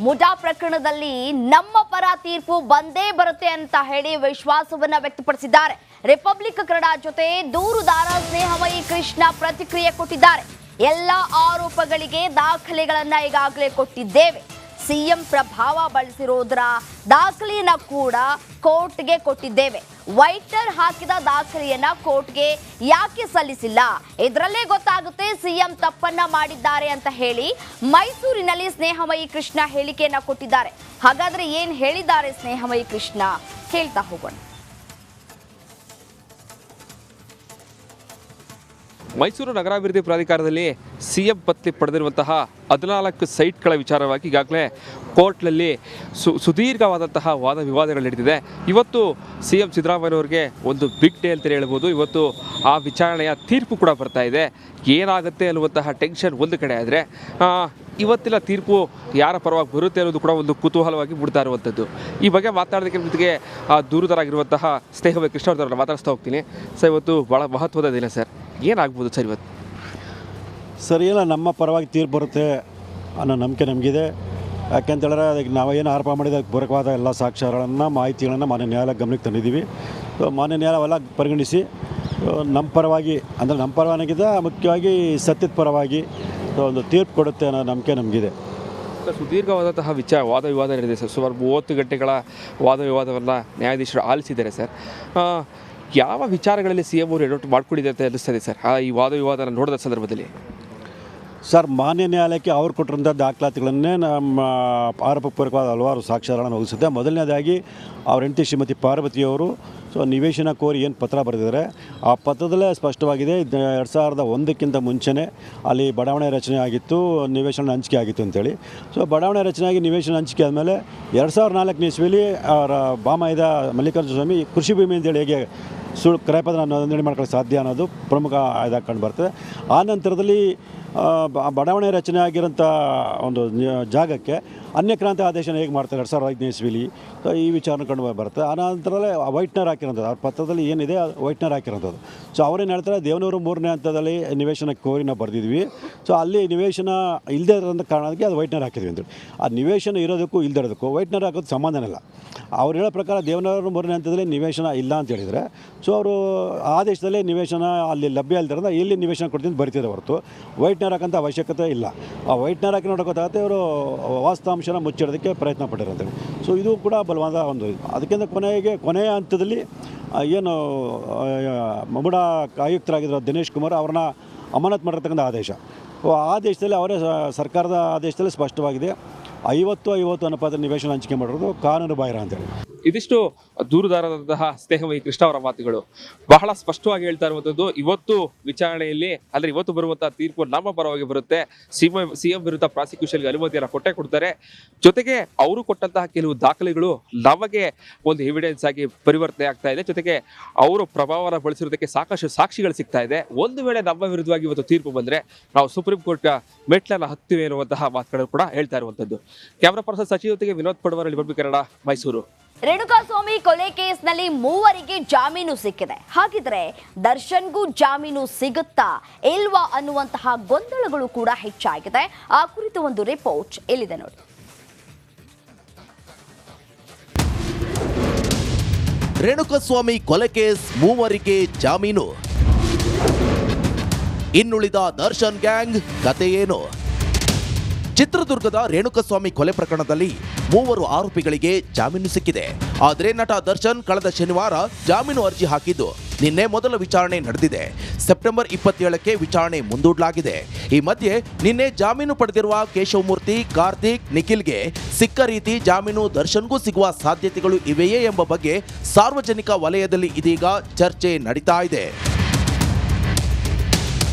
ಮುಡಾ ಪ್ರಕರಣದಲ್ಲಿ ನಮ್ಮ ಪರ ತೀರ್ಪು ಬಂದೇ ಬರುತ್ತೆ ಅಂತ ಹೇಳಿ ವಿಶ್ವಾಸವನ್ನ ವ್ಯಕ್ತಪಡಿಸಿದ್ದಾರೆ. ರಿಪಬ್ಲಿಕ್ ಕನ್ನಡ ಜೊತೆ ದೂರುದಾರ ಸ್ನೇಹಮಯಿ ಕೃಷ್ಣ ಪ್ರತಿಕ್ರಿಯೆ ಕೊಟ್ಟಿದ್ದಾರೆ. ಎಲ್ಲ ಆರೋಪಗಳಿಗೆ ದಾಖಲೆಗಳನ್ನ ಈಗಾಗಲೇ ಕೊಟ್ಟಿದ್ದೇವೆ. ಸಿಎಂ ಪ್ರಭಾವ ಬಳಸಿರೋದ್ರ ದಾಖಲೆಯನ್ನ ಕೂಡ ಕೋರ್ಟ್ಗೆ ಕೊಟ್ಟಿದ್ದೇವೆ. ವೈಟ್ನರ್ ಹಾಕಿದ ದಾಖಲೆಯನ್ನ ಕೋರ್ಟ್ಗೆ ಯಾಕೆ ಸಲ್ಲಿಸಿಲ್ಲ, ಇದರಲ್ಲೇ ಗೊತ್ತಾಗುತ್ತೆ ಸಿಎಂ ತಪ್ಪನ್ನ ಮಾಡಿದ್ದಾರೆ ಅಂತ ಹೇಳಿ ಮೈಸೂರಿನಲ್ಲಿ ಸ್ನೇಹಮಯಿ ಕೃಷ್ಣ ಹೇಳಿಕೆಯನ್ನ ಕೊಟ್ಟಿದ್ದಾರೆ. ಹಾಗಾದ್ರೆ ಏನ್ ಹೇಳಿದ್ದಾರೆ ಸ್ನೇಹಮಯಿ ಕೃಷ್ಣ, ಕೇಳ್ತಾ ಹೋಗೋಣ. ಮೈಸೂರು ನಗರಾಭಿವೃದ್ಧಿ ಪ್ರಾಧಿಕಾರದಲ್ಲಿ ಸಿಎಂ ಪತ್ನಿ ಪಡೆದಿರುವಂತಹ 14 ಸೈಟ್ಗಳ ವಿಚಾರವಾಗಿ ಈಗಾಗಲೇ ಕೋರ್ಟ್ನಲ್ಲಿ ಸುದೀರ್ಘವಾದಂತಹ ವಾದ ವಿವಾದಗಳು ನಡೆದಿದೆ. ಇವತ್ತು ಸಿಎಂ ಸಿದ್ದರಾಮಯ್ಯನವರಿಗೆ ಒಂದು ಬಿಗ್ ಡೇ ಅಂತಲೇ ಹೇಳ್ಬೋದು. ಇವತ್ತು ಆ ವಿಚಾರಣೆಯ ತೀರ್ಪು ಕೂಡ ಬರ್ತಾ ಇದೆ. ಏನಾಗುತ್ತೆ ಅನ್ನುವಂತಹ ಟೆನ್ಷನ್ ಒಂದು ಕಡೆ ಆದರೆ ಇವತ್ತಿನ ತೀರ್ಪು ಯಾರ ಪರವಾಗಿ ಬರುತ್ತೆ ಅನ್ನೋದು ಕೂಡ ಒಂದು ಕುತೂಹಲವಾಗಿ ಬಿಡ್ತಾ ಇರುವಂಥದ್ದು. ಈ ಬಗ್ಗೆ ಮಾತಾಡೋದಕ್ಕೆ ಜೊತೆಗೆ ದೂರದರಾಗಿರುವಂತಹ ಸ್ನೇಹಮಯಿ ಕೃಷ್ಣ ಅವ್ರನ್ನ ಮಾತಾಡಿಸ್ತಾ ಹೋಗ್ತೀನಿ. ಸರ್, ಇವತ್ತು ಭಾಳ ಮಹತ್ವದ ದಿನ ಸರ್, ಏನಾಗ್ಬೋದು ಸರ್ ಇವತ್ತು? ಸರ್, ಇಲ್ಲ, ನಮ್ಮ ಪರವಾಗಿ ತೀರ್ಪು ಬರುತ್ತೆ ಅನ್ನೋ ನಂಬಿಕೆ ನಮಗಿದೆ. ಯಾಕೆಂತೇಳಿದ್ರೆ ಅದಕ್ಕೆ ನಾವೇನು ಆರೋಪ ಮಾಡಿದ ಪೂರಕವಾದ ಎಲ್ಲ ಸಾಕ್ಷ್ಯಗಳನ್ನು ಮಾಹಿತಿಗಳನ್ನು ಮಾನ್ಯ ನ್ಯಾಯಾಲಯ ಗಮನಕ್ಕೆ ತಂದಿದ್ದೀವಿ. ಮಾನ್ಯ ನ್ಯಾಯಾಲಯವೆಲ್ಲ ಪರಿಗಣಿಸಿ ನಮ್ಮ ಪರವಾಗಿ, ಅಂದರೆ ನಮ್ಮ ಪರವಾಗಿದ್ದ ಮುಖ್ಯವಾಗಿ ಸತ್ಯದ ಪರವಾಗಿ ಒಂದು ತೀರ್ಪು ಕೊಡುತ್ತೆ ಅನ್ನೋ ನಂಬಿಕೆ ನಮಗಿದೆ. ಸುದೀರ್ಘವಾದಂತಹ ವಾದ ವಿವಾದ ನಡೆದಿದೆ ಸರ್. ಸುಮಾರು 30 ಗಂಟೆಗಳ ವಾದ ವಿವಾದವನ್ನು ನ್ಯಾಯಾಧೀಶರು ಆಲಿಸಿದ್ದಾರೆ ಸರ್. ಯಾವ ವಿಚಾರಗಳಲ್ಲಿ ಸಿಎಂ ಅವರು ಎಡವಟ್ಟು ಮಾಡ್ಕೊಂಡಿದೆ ಅಂತ ಅನ್ನಿಸ್ತದೆ ಸರ್ ಈ ವಾದ ವಿವಾದನ ನೋಡಿದ ಸಂದರ್ಭದಲ್ಲಿ? ಸರ್, ಮಾನ್ಯ ನ್ಯಾಯಾಲಯಕ್ಕೆ ಅವ್ರು ಕೊಟ್ಟಿರೋಂಥ ದಾಖಲಾತಿಗಳನ್ನೇ ನಮ್ಮ ಆರೋಪಪೂರ್ವಕವಾದ ಹಲವಾರು ಸಾಕ್ಷ್ಯಗಳನ್ನು ಒದಗಿಸುತ್ತೆ. ಮೊದಲನೇದಾಗಿ ಅವ್ರ ಹೆಂಡತಿ ಶ್ರೀಮತಿ ಪಾರ್ವತಿಯವರು ನಿವೇಶನ ಕೋರಿ ಏನು ಪತ್ರ ಬರೆದಿದ್ದಾರೆ, ಆ ಪತ್ರದಲ್ಲೇ ಸ್ಪಷ್ಟವಾಗಿದೆ 2001ಕ್ಕಿಂತ ಮುಂಚೆನೇ ಅಲ್ಲಿ ಬಡಾವಣೆ ರಚನೆ ಆಗಿತ್ತು, ನಿವೇಶನ ಹಂಚಿಕೆ ಆಗಿತ್ತು ಅಂತೇಳಿ. ಬಡಾವಣೆ ರಚನೆಯಾಗಿ ನಿವೇಶನ ಹಂಚಿಕೆ ಆದಮೇಲೆ 2004 ಇಸ್ವಿಯಲ್ಲಿ ಅವರ ಬಾಮಾಯಿದ ಮಲ್ಲಿಕಾರ್ಜುನ ಸ್ವಾಮಿ ಕೃಷಿ ಭೂಮಿ ಅಂತೇಳಿ ಹೇಗೆ ಕ್ರಯಪತ್ರ ನೋಂದಣಿ ಮಾಡ್ಕೊಳ್ಳೋಕ್ಕೆ ಸಾಧ್ಯ ಅನ್ನೋದು ಪ್ರಮುಖ ಇದಾಗಿ ಕಂಡು ಬರ್ತದೆ. ಆ ನಂತರದಲ್ಲಿ ಬಡಾವಣೆ ರಚನೆ ಆಗಿರೋಂಥ ಒಂದು ಜಾಗಕ್ಕೆ ಅನ್ಯಕ್ರಾಂತಿ ಆದೇಶನ ಹೇಗೆ ಮಾಡ್ತಾರೆ 2005 ಇಸ್ವಿಲಿ, ಈ ವಿಚಾರ ಕಂಡು ಬರುತ್ತೆ. ಆ ನಂತರದಲ್ಲೇ ವೈಟ್ನರ್ ಹಾಕಿರೋಂಥದ್ದು, ಅವ್ರ ಪತ್ರದಲ್ಲಿ ಏನಿದೆ ವೈಟ್ನರ್ ಹಾಕಿರೋಂಥದ್ದು. ಅವರೇನು ಹೇಳ್ತಾರೆ, ದೇವನೂರು 3ನೇ ಹಂತದಲ್ಲಿ ನಿವೇಶನ ಕೋರಿ ನಾವು ಬರೆದಿದ್ವಿ. ಅಲ್ಲಿ ನಿವೇಶನ ಇಲ್ಲದೇ ಇರೋಂಥ ಕಾರಣಕ್ಕೆ ಅದು ವೈಟ್ನರ್ ಹಾಕಿದ್ವಿ ಅಂತೇಳಿ. ಆ ನಿವೇಶನ ಇರೋದಕ್ಕೂ ಇಲ್ಲದೇ ಇರೋದಕ್ಕೂ ವೈಟ್ನರ್ ಹಾಕೋದು ಸಂಬಂಧನೇ ಇಲ್ಲ. ಅವ್ರು ಹೇಳೋ ಪ್ರಕಾರ ದೇವನೂರು 3ನೇ ಹಂತದಲ್ಲಿ ನಿವೇಶನ ಇಲ್ಲ ಅಂತ ಹೇಳಿದರೆ, ಅವರು ಆದೇಶದಲ್ಲಿ ನಿವೇಶನ ಅಲ್ಲಿ ಲಭ್ಯ ಇಲ್ದಿರೋದ್ರಿಂದ ಇಲ್ಲಿ ನಿವೇಶನ ಕೊಡ್ತೀನಿ ಅಂತ ಬರೀತಿದ್ದಾರೆ ಹೊರತು ವೈಟ್ನರ್ ಹಾಕೋಂಥ ಅವಶ್ಯಕತೆ ಇಲ್ಲ. ಆ ವೈಟ್ನರ್ ಹಾಕಿ ನೋಡೋಕ್ಕಾಗತ್ತೆ ಇವರು ವಾಸ್ತವಾಂಶನ ಮುಚ್ಚಿಡೋದಕ್ಕೆ ಪ್ರಯತ್ನ ಪಟ್ಟಿರೋಂಥದ್ದು. ಇದು ಕೂಡ ಬಲವಾದ ಒಂದು ಅದಕ್ಕಿಂತ ಕೊನೆಯ ಹಂತದಲ್ಲಿ ಏನು ಮುಡಾ ಆಯುಕ್ತರಾಗಿದ್ದರು ದಿನೇಶ್ ಕುಮಾರ್ ಅವ್ರನ್ನ ಅಮಾನತು ಮಾಡಿರ್ತಕ್ಕಂಥ ಆದೇಶದಲ್ಲಿ ಅವರೇ ಸರ್ಕಾರದ ಆದೇಶದಲ್ಲಿ ಸ್ಪಷ್ಟವಾಗಿದೆ 50-50 ಅನುಪಾತ ನಿವೇಶನ ಹಂಚಿಕೆ ಮಾಡಿರೋದು ಕಾನೂನು ಬಾಹಿರ ಅಂತೇಳಿ. ಇದಿಷ್ಟು ದೂರುದಾರರಾದಂತಹ ಸ್ನೇಹಮಯಿ ಕೃಷ್ಣ ಅವರ ಮಾತುಗಳು. ಬಹಳ ಸ್ಪಷ್ಟವಾಗಿ ಹೇಳ್ತಾ ಇರುವಂಥದ್ದು, ಇವತ್ತು ವಿಚಾರಣೆಯಲ್ಲಿ ಅಂದರೆ ಇವತ್ತು ಬರುವಂತಹ ತೀರ್ಪು ನಮ್ಮ ಪರವಾಗಿ ಬರುತ್ತೆ. ಸಿಎಂ ವಿರುದ್ಧ ಪ್ರಾಸಿಕ್ಯೂಷನ್ಗೆ ಅನುಮತಿಯನ್ನು ಕೊಡ್ತಾರೆ. ಜೊತೆಗೆ ಅವರು ಕೊಟ್ಟಂತಹ ಕೆಲವು ದಾಖಲೆಗಳು ನಮಗೆ ಒಂದು ಎವಿಡೆನ್ಸ್ ಆಗಿ ಪರಿವರ್ತನೆ ಆಗ್ತಾ ಇದೆ. ಜೊತೆಗೆ ಅವರು ಪ್ರಭಾವನ ಬಳಸಿರೋದಕ್ಕೆ ಸಾಕಷ್ಟು ಸಾಕ್ಷಿಗಳು ಸಿಗ್ತಾ ಇದೆ. ಒಂದು ವೇಳೆ ನಮ್ಮ ವಿರುದ್ಧವಾಗಿ ಇವತ್ತು ತೀರ್ಪು ಬಂದರೆ ನಾವು ಸುಪ್ರೀಂ ಕೋರ್ಟ್ ಮೆಟ್ಲನ್ನು ಹತ್ತಿವೆ ಎನ್ನುವಂತಹ ಮಾತುಗಳು ಕೂಡ ಹೇಳ್ತಾ ಇರುವಂಥದ್ದು. ಕ್ಯಾಮರಾ ಪರ್ಸನ್ ಸಚಿವ ಜೊತೆಗೆ ವಿನೋದ್ ಪಡವರ್, ರಿಪಬ್ಲಿಕ್ ಕನ್ನಡ, ಮೈಸೂರು. ರೇಣುಕಾಸ್ವಾಮಿ ಕೊಲೆ ಕೇಸ್ನಲ್ಲಿ 3 ಜಾಮೀನು ಸಿಕ್ಕಿದೆ. ಹಾಗಿದ್ರೆ ದರ್ಶನ್ಗೂ ಜಾಮೀನು ಸಿಗುತ್ತಾ ಇಲ್ವಾ ಅನ್ನುವಂತಹ ಗೊಂದಲಗಳು ಕೂಡ ಹೆಚ್ಚಾಗಿದೆ. ಆ ಕುರಿತು ಒಂದು ರಿಪೋರ್ಟ್ ಇಲ್ಲಿದೆ ನೋಡಿ. ರೇಣುಕಾಸ್ವಾಮಿ ಕೊಲೆ ಕೇಸ್ 3 ಜಾಮೀನು. ಇನ್ನುಳಿದ ದರ್ಶನ್ ಗ್ಯಾಂಗ್ ಕತೆ ಏನು? ಚಿತ್ರದುರ್ಗದ ರೇಣುಕಾಸ್ವಾಮಿ ಕೊಲೆ ಪ್ರಕರಣದಲ್ಲಿ 3 ಆರೋಪಿಗಳಿಗೆ ಜಾಮೀನು ಸಿಕ್ಕಿದೆ. ಆದರೆ ನಟ ದರ್ಶನ್ ಕಳೆದ ಶನಿವಾರ ಜಾಮೀನು ಅರ್ಜಿ ಹಾಕಿದ್ದು ನಿನ್ನೆ ಮೊದಲ ವಿಚಾರಣೆ ನಡೆದಿದೆ. ಸೆಪ್ಟೆಂಬರ್ 27ಕ್ಕೆ ವಿಚಾರಣೆ ಮುಂದೂಡಲಾಗಿದೆ. ಈ ಮಧ್ಯೆ ನಿನ್ನೆ ಜಾಮೀನು ಪಡೆದಿರುವ ಕೇಶವಮೂರ್ತಿ, ಕಾರ್ತಿಕ್, ನಿಖಿಲ್ಗೆ ಸಿಕ್ಕ ರೀತಿ ಜಾಮೀನು ದರ್ಶನ್ಗೂ ಸಿಗುವ ಸಾಧ್ಯತೆಗಳು ಇವೆಯೇ ಎಂಬ ಬಗ್ಗೆ ಸಾರ್ವಜನಿಕ ವಲಯದಲ್ಲಿ ಇದೀಗ ಚರ್ಚೆ ನಡೀತಾ ಇದೆ.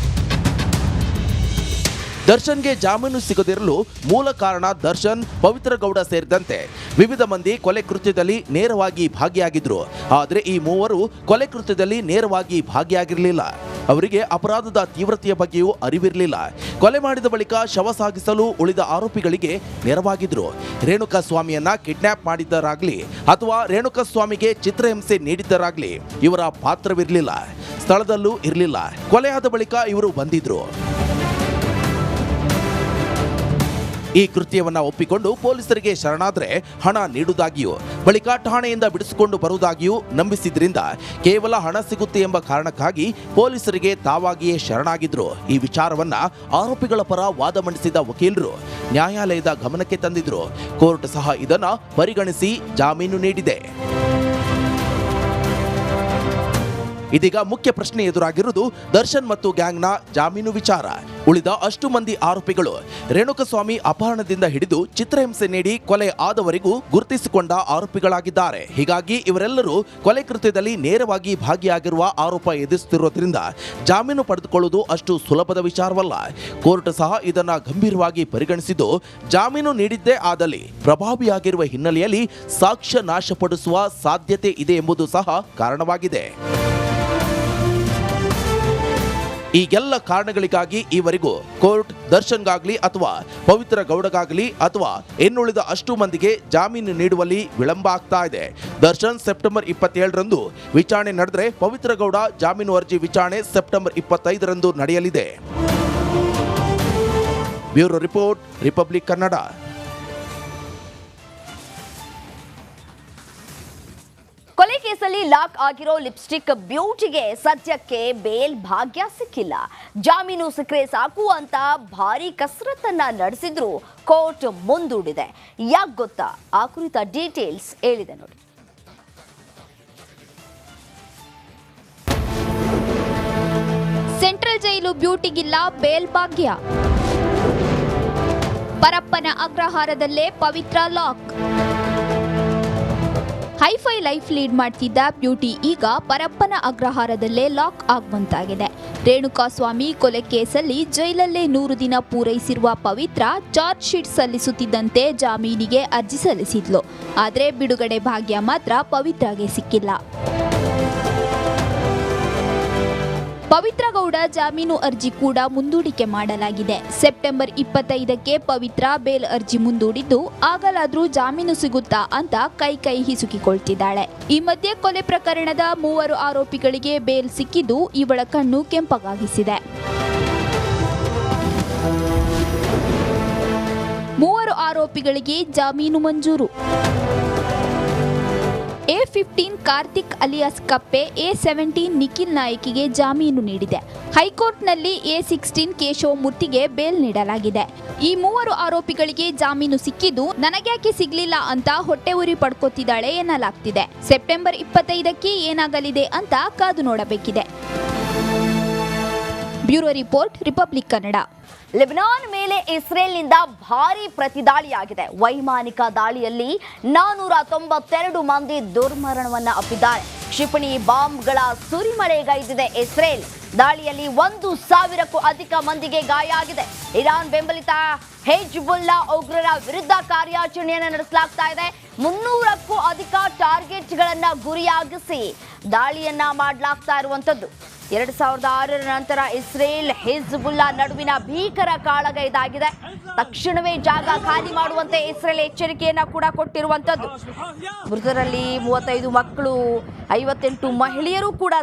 ದರ್ಶನ್ಗೆ ಜಾಮೀನು ಸಿಗದಿರಲು ಮೂಲ ಕಾರಣ ದರ್ಶನ್, ಪವಿತ್ರ ಗೌಡ ಸೇರಿದಂತೆ ವಿವಿಧ ಮಂದಿ ಕೊಲೆ ಕೃತ್ಯದಲ್ಲಿ ನೇರವಾಗಿ ಭಾಗಿಯಾಗಿದ್ರು. ಆದರೆ ಈ 3 ಕೊಲೆ ಕೃತ್ಯದಲ್ಲಿ ನೇರವಾಗಿ ಭಾಗಿಯಾಗಿರಲಿಲ್ಲ. ಅವರಿಗೆ ಅಪರಾಧದ ತೀವ್ರತೆಯ ಬಗ್ಗೆಯೂ ಅರಿವಿರಲಿಲ್ಲ. ಕೊಲೆ ಮಾಡಿದ ಬಳಿಕ ಶವ ಸಾಗಿಸಲು ಉಳಿದ ಆರೋಪಿಗಳಿಗೆ ನೆರವಾಗಿದ್ರು. ರೇಣುಕಾಸ್ವಾಮಿಯನ್ನ ಕಿಡ್ನಾಪ್ ಮಾಡಿದ್ದರಾಗ್ಲಿ ಅಥವಾ ರೇಣುಕಾಸ್ವಾಮಿಗೆ ಚಿತ್ರಹಿಂಸೆ ನೀಡಿದ್ದರಾಗ್ಲಿ ಇವರ ಪಾತ್ರವಿರಲಿಲ್ಲ. ಸ್ಥಳದಲ್ಲೂ ಇರಲಿಲ್ಲ. ಕೊಲೆಯಾದ ಬಳಿಕ ಇವರು ಬಂದಿದ್ರು. ಈ ಕೃತ್ಯವನ್ನ ಒಪ್ಪಿಕೊಂಡು ಪೊಲೀಸರಿಗೆ ಶರಣಾದ್ರೆ ಹಣ ನೀಡುವುದಾಗಿಯೂ ಬಳಿಕ ಠಾಣೆಯಿಂದ ಬಿಡಿಸಿಕೊಂಡು ಬರುವುದಾಗಿಯೂ ನಂಬಿಸಿದ್ರಿಂದ ಕೇವಲ ಹಣ ಸಿಗುತ್ತೆ ಎಂಬ ಕಾರಣಕ್ಕಾಗಿ ಪೊಲೀಸರಿಗೆ ತಾವಾಗಿಯೇ ಶರಣಾಗಿದ್ರು. ಈ ವಿಚಾರವನ್ನ ಆರೋಪಿಗಳ ಪರ ವಾದ ಮಂಡಿಸಿದ ವಕೀಲರು ನ್ಯಾಯಾಲಯದ ಗಮನಕ್ಕೆ ತಂದಿದ್ರು. ಕೋರ್ಟ್ ಸಹ ಇದನ್ನ ಪರಿಗಣಿಸಿ ಜಾಮೀನು ನೀಡಿದೆ. ಇದೀಗ ಮುಖ್ಯ ಪ್ರಶ್ನೆ ಎದುರಾಗಿರುವುದು ದರ್ಶನ್ ಮತ್ತು ಗ್ಯಾಂಗ್ನ ಜಾಮೀನು ವಿಚಾರ. ಉಳಿದ ಅಷ್ಟು ಮಂದಿ ಆರೋಪಿಗಳು ರೇಣುಕಸ್ವಾಮಿ ಅಪಹರಣದಿಂದ ಹಿಡಿದು ಚಿತ್ರಹಿಂಸೆ ನೀಡಿ ಕೊಲೆ ಆದವರೆಗೂ ಗುರುತಿಸಿಕೊಂಡ ಆರೋಪಿಗಳಾಗಿದ್ದಾರೆ. ಹೀಗಾಗಿ ಇವರೆಲ್ಲರೂ ಕೊಲೆ ಕೃತ್ಯದಲ್ಲಿ ನೇರವಾಗಿ ಭಾಗಿಯಾಗಿರುವ ಆರೋಪ ಎದುರಿಸುತ್ತಿರುವುದರಿಂದ ಜಾಮೀನು ಪಡೆದುಕೊಳ್ಳುವುದು ಅಷ್ಟು ಸುಲಭದ ವಿಚಾರವಲ್ಲ. ಕೋರ್ಟ್ ಸಹ ಇದನ್ನ ಗಂಭೀರವಾಗಿ ಪರಿಗಣಿಸಿದ್ದು ಜಾಮೀನು ನೀಡಿದ್ದೇ ಆದಲ್ಲಿ ಪ್ರಭಾವಿಯಾಗಿರುವ ಹಿನ್ನೆಲೆಯಲ್ಲಿ ಸಾಕ್ಷ್ಯ ನಾಶಪಡಿಸುವ ಸಾಧ್ಯತೆ ಇದೆ ಎಂಬುದು ಸಹ ಕಾರಣವಾಗಿದೆ. ಈ ಎಲ್ಲ ಕಾರಣಗಳಿಗಾಗಿ ಈವರೆಗೂ ಕೋರ್ಟ್ ದರ್ಶನ್ಗಾಗ್ಲಿ ಅಥವಾ ಪವಿತ್ರ ಗೌಡಗಾಗಲಿ ಅಥವಾ ಇನ್ನುಳಿದ ಅಷ್ಟು ಮಂದಿಗೆ ಜಾಮೀನು ನೀಡುವಲ್ಲಿ ವಿಳಂಬ ಆಗ್ತಾ ಇದೆ. ದರ್ಶನ್ ಸೆಪ್ಟೆಂಬರ್ 27ರಂದು ವಿಚಾರಣೆ ನಡೆದರೆ ಪವಿತ್ರ ಗೌಡ ಜಾಮೀನು ಅರ್ಜಿ ವಿಚಾರಣೆ ಸೆಪ್ಟೆಂಬರ್ 25ರಂದು ನಡೆಯಲಿದೆ. Bureau report, Republic Kannada. ಕೊಲೆ ಕೇಸಲ್ಲಿ ಲಾಕ್ ಆಗಿರೋ ಲಿಪ್ಸ್ಟಿಕ್ ಬ್ಯೂಟಿಗೆ ಸದ್ಯಕ್ಕೆ ಬೇಲ್ ಭಾಗ್ಯ ಸಿಕ್ಕಿಲ್ಲ. ಜಾಮೀನು ಸಿಕ್ಕರೆ ಸಾಕು ಅಂತ ಭಾರಿ ಕಸರತ್ತನ್ನ ನಡೆಸಿದ್ರು ಕೋರ್ಟ್ ಮುಂದೂಡಿದೆ. ಯಾಕೆ ಗೊತ್ತಾ? ಆ ಕುರಿತ ಡೀಟೇಲ್ಸ್ ಹೇಳಿದೆ ನೋಡಿ. ಸೆಂಟ್ರಲ್ ಜೈಲು ಬ್ಯೂಟಿಗಿಲ್ಲ ಬೇಲ್ ಭಾಗ್ಯ. ಪರಪ್ಪನ ಅಗ್ರಹಾರದಲ್ಲೇ ಪವಿತ್ರ ಲಾಕ್. ಹೈಫೈ ಲೈಫ್ ಲೀಡ್ ಮಾಡ್ತಿದ್ದ ಬ್ಯೂಟಿ ಈಗ ಪರಪ್ಪನ ಅಗ್ರಹಾರದಲ್ಲೇ ಲಾಕ್ ಆಗುವಂತಾಗಿದೆ. ರೇಣುಕಾಸ್ವಾಮಿ ಕೊಲೆ ಕೇಸಲ್ಲಿ ಜೈಲಲ್ಲೇ 100 ದಿನ ಪೂರೈಸಿರುವ ಪವಿತ್ರ ಚಾರ್ಜ್ ಶೀಟ್ ಸಲ್ಲಿಸುತ್ತಿದ್ದಂತೆ ಜಾಮೀನಿಗೆ ಅರ್ಜಿ ಸಲ್ಲಿಸಿದ್ಲು. ಆದರೆ ಬಿಡುಗಡೆ ಭಾಗ್ಯ ಮಾತ್ರ ಪವಿತ್ರಗೆ ಸಿಕ್ಕಿಲ್ಲ. ಪವಿತ್ರ ಗೌಡ ಜಾಮೀನು ಅರ್ಜಿ ಕೂಡ ಮುಂದೂಡಿಕೆ ಮಾಡಲಾಗಿದೆ. ಸೆಪ್ಟೆಂಬರ್ 25ಕ್ಕೆ ಪವಿತ್ರ ಬೇಲ್ ಅರ್ಜಿ ಮುಂದೂಡಿದ್ದು ಆಗಲಾದ್ರೂ ಜಾಮೀನು ಸಿಗುತ್ತಾ ಅಂತ ಕೈ ಹಿಸುಕಿಕೊಳ್ತಿದ್ದಾಳೆ. ಈ ಮಧ್ಯೆ ಕೊಲೆ ಪ್ರಕರಣದ 3 ಆರೋಪಿಗಳಿಗೆ ಬೇಲ್ ಸಿಕ್ಕಿದ್ದು ಇವಳ ಕಣ್ಣು ಕೆಂಪಗಾಗಿಸಿದೆ. 3 ಆರೋಪಿಗಳಿಗೆ ಜಾಮೀನು ಮಂಜೂರು. A15 ಕಾರ್ತಿಕ್ ಅಲಿಯಾಸ್ ಕಪ್ಪೆ, A17 ನಿಖಿಲ್ ನಾಯ್ಕಿಗೆ ಜಾಮೀನು ನೀಡಿದೆ. ಹೈಕೋರ್ಟ್ನಲ್ಲಿ A16 ಕೇಶವ ಮೂರ್ತಿಗೆ ಬೇಲ್ ನೀಡಲಾಗಿದೆ. ಈ 3 ಆರೋಪಿಗಳಿಗೆ ಜಾಮೀನು ಸಿಕ್ಕಿದ್ದು ನನಗ್ಯಾಕೆ ಸಿಗ್ಲಿಲ್ಲ ಅಂತ ಹೊಟ್ಟೆ ಉರಿ ಪಡ್ಕೋತಿದ್ದಾಳೆ ಎನ್ನಲಾಗ್ತಿದೆ. ಸೆಪ್ಟೆಂಬರ್ 25ಕ್ಕೆ ಏನಾಗಲಿದೆ ಅಂತ ಕಾದು ನೋಡಬೇಕಿದೆ. Bureau report, Republic Kannada. Lebanon ಮೇಲೆ ಇಸ್ರೇಲ್ನಿಂದ ಭಾರೀ ಪ್ರತಿದಾಳಿಯಾಗಿದೆ. ವೈಮಾನಿಕ ದಾಳಿಯಲ್ಲಿ 492 ಮಂದಿ ದುರ್ಮರಣವನ್ನ ಅಪ್ಪಿದ್ದಾರೆ. ಕ್ಷಿಪಣಿ ಬಾಂಬ್ಗಳ ಸುರಿಮಳೆಗೈದಿದೆ ಇಸ್ರೇಲ್. ದಾಳಿಯಲ್ಲಿ 1,000ಕ್ಕೂ ಅಧಿಕ ಮಂದಿಗೆ ಗಾಯ ಆಗಿದೆ. ಇರಾನ್ ಬೆಂಬಲಿತ ಹೆಜ್ಬುಲ್ಲಾ ಉಗ್ರರ ವಿರುದ್ಧ ಕಾರ್ಯಾಚರಣೆಯನ್ನು ನಡೆಸಲಾಗ್ತಾ ಇದೆ. 300ಕ್ಕೂ ಅಧಿಕ ಟಾರ್ಗೆಟ್ಗಳನ್ನ ಗುರಿಯಾಗಿಸಿ ದಾಳಿಯನ್ನ ಮಾಡಲಾಗ್ತಾ ಇರುವಂತದ್ದು. 2006ರ ನಂತರ ಇಸ್ರೇಲ್ ಹಿಜ್ಬುಲ್ಲಾ ನಡುವಿನ ಭೀಕರ ಕಾಳಗ ಇದಾಗಿದೆ. ತಕ್ಷಣವೇ ಜಾಗ ಖಾಲಿ ಮಾಡುವಂತೆ ಇಸ್ರೇಲ್ ಎಚ್ಚರಿಕೆಯನ್ನ ಕೂಡ ಕೊಟ್ಟಿರುವಂತದ್ದು. ಮೃತರಲ್ಲಿ 35 ಮಕ್ಕಳು, 58 ಮಹಿಳೆಯರು ಕೂಡ